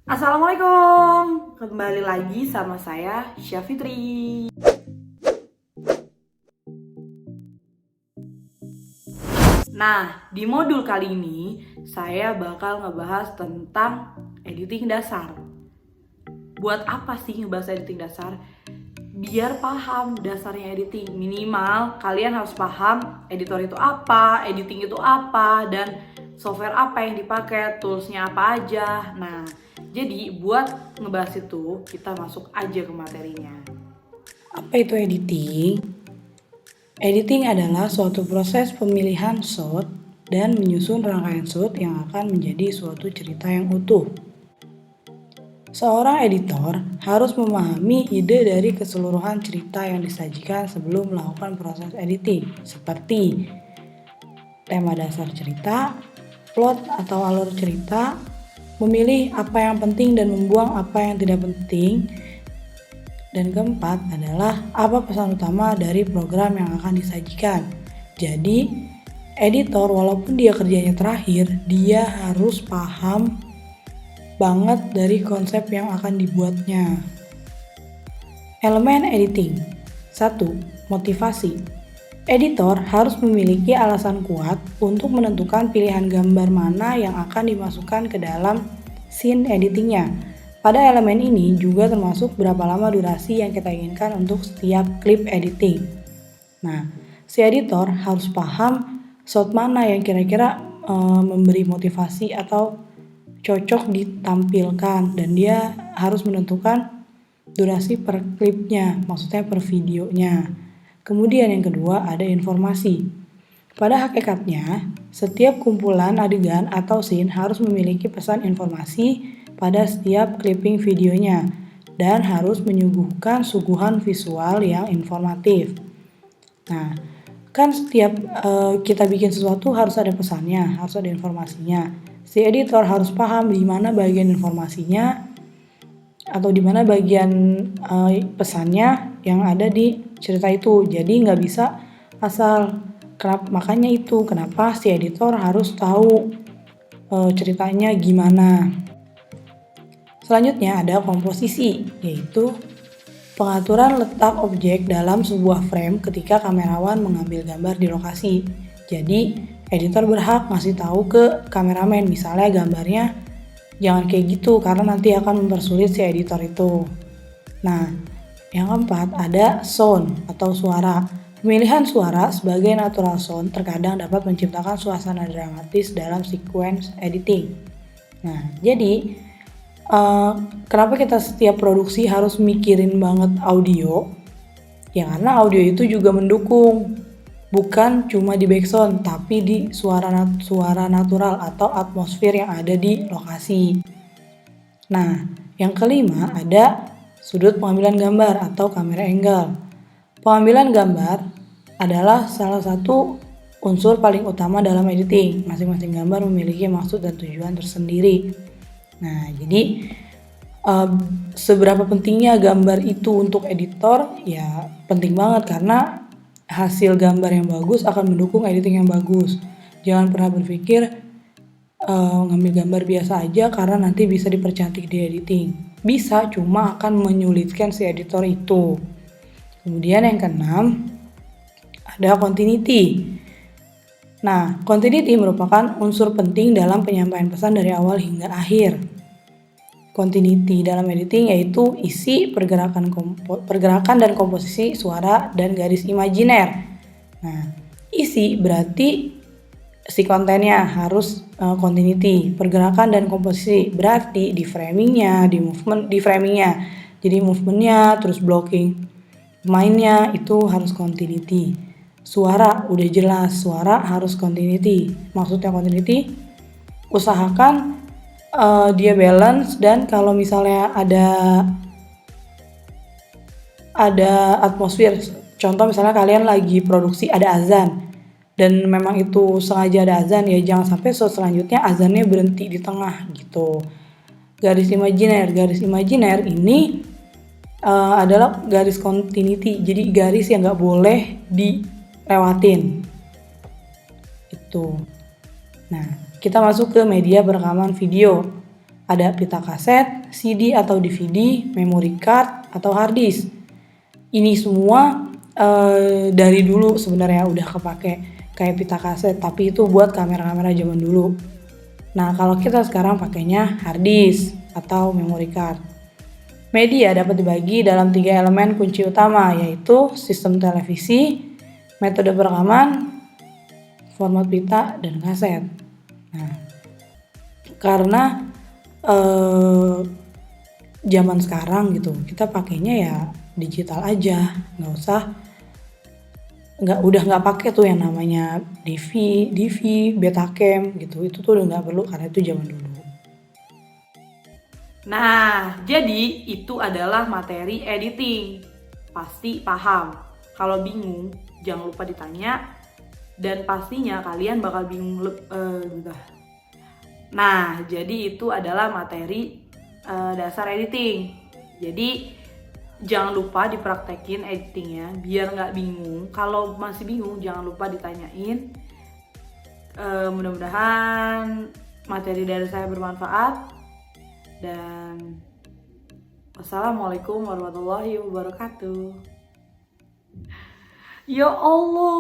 Assalamualaikum, kembali lagi sama saya Syafitri. Nah, di modul kali ini saya bakal ngebahas tentang editing dasar. Buat apa sih ngebahas editing dasar? Biar paham dasarnya editing. Minimal kalian harus paham editor itu apa, editing itu apa, dan software apa yang dipakai, toolsnya apa aja. Nah, jadi buat ngebahas itu kita masuk aja ke materinya. Apa itu editing? Editing adalah suatu proses pemilihan shot dan menyusun rangkaian shot yang akan menjadi suatu cerita yang utuh. Seorang editor harus memahami ide dari keseluruhan cerita yang disajikan sebelum melakukan proses editing, seperti tema dasar cerita, plot atau alur cerita, memilih apa yang penting dan membuang apa yang tidak penting. Dan keempat adalah apa pesan utama dari program yang akan disajikan. Jadi, editor walaupun dia kerjanya terakhir, dia harus paham banget dari konsep yang akan dibuatnya. Elemen editing. 1. Motivasi. Editor harus memiliki alasan kuat untuk menentukan pilihan gambar mana yang akan dimasukkan ke dalam scene editingnya. Pada elemen ini juga termasuk berapa lama durasi yang kita inginkan untuk setiap klip editing. Nah, si editor harus paham shot mana yang kira-kira memberi motivasi atau cocok ditampilkan, dan dia harus menentukan durasi per klipnya, maksudnya per videonya. Kemudian yang kedua ada informasi. Pada hakikatnya, setiap kumpulan adegan atau scene harus memiliki pesan informasi pada setiap clipping videonya dan harus menyuguhkan suguhan visual yang informatif. Nah, kan setiap kita bikin sesuatu harus ada pesannya, harus ada informasinya. Si editor harus paham di mana bagian informasinya atau di mana bagian pesannya yang ada di cerita itu. Jadi nggak bisa asal. Makanya itu kenapa si editor harus tahu ceritanya gimana. Selanjutnya ada komposisi, yaitu pengaturan letak objek dalam sebuah frame ketika kamerawan mengambil gambar di lokasi. Jadi, editor berhak ngasih tahu ke kameramen, misalnya gambarnya jangan kayak gitu karena nanti akan mempersulit si editor itu. Nah, yang keempat ada sound atau suara. Pemilihan suara sebagai natural sound terkadang dapat menciptakan suasana dramatis dalam sequence editing. Nah, jadi kenapa kita setiap produksi harus mikirin banget audio? Ya karena audio itu juga mendukung, bukan cuma di background, tapi di suara natural atau atmosfer yang ada di lokasi. Nah, yang kelima ada sudut pengambilan gambar atau camera angle. Pengambilan gambar adalah salah satu unsur paling utama dalam editing. Masing-masing gambar memiliki maksud dan tujuan tersendiri. Nah, jadi seberapa pentingnya gambar itu untuk editor? Ya penting banget karena hasil gambar yang bagus akan mendukung editing yang bagus. Jangan pernah berpikir ngambil gambar biasa aja karena nanti bisa dipercantik di editing. Bisa, cuma akan menyulitkan si editor itu. Kemudian yang keenam ada continuity. Nah, continuity merupakan unsur penting dalam penyampaian pesan dari awal hingga akhir. Continuity dalam editing yaitu isi, pergerakan dan komposisi suara dan garis imajiner. Nah, isi berarti si kontennya harus continuity. Pergerakan dan komposisi berarti di framingnya, di framingnya. Jadi movementnya, terus blocking pemainnya itu harus continuity. Suara udah jelas, suara harus continuity. Maksudnya continuity, usahakan dia balance, dan kalau misalnya ada atmosfer, contoh misalnya kalian lagi produksi ada azan dan memang itu sengaja ada azan, ya jangan sampai selanjutnya azannya berhenti di tengah gitu. Garis imajiner ini adalah garis continuity, jadi garis yang nggak boleh dilewatin itu. Nah, kita masuk ke media perekaman video. Ada pita kaset, CD atau DVD, memory card, atau hard disk. Ini semua dari dulu sebenarnya udah kepake kayak pita kaset, tapi itu buat kamera-kamera zaman dulu. Nah, kalau kita sekarang pakainya hard disk atau memory card. Media dapat dibagi dalam 3 elemen kunci utama, yaitu sistem televisi, metode perekaman, format pita, dan kaset. Nah, karena zaman sekarang gitu, kita pakainya ya digital aja, udah nggak pakai tuh yang namanya DV, Betacam gitu, itu tuh udah nggak perlu karena itu zaman dulu. Nah, jadi itu adalah materi editing. Pasti paham. Kalau bingung, jangan lupa ditanya. Dan pastinya kalian bakal bingung. Nah, jadi itu adalah materi dasar editing. Jadi jangan lupa dipraktekin editingnya biar nggak bingung. Kalau masih bingung, jangan lupa ditanyain. Mudah-mudahan materi dari saya bermanfaat. Dan wassalamualaikum warahmatullahi wabarakatuh. Ya Allah.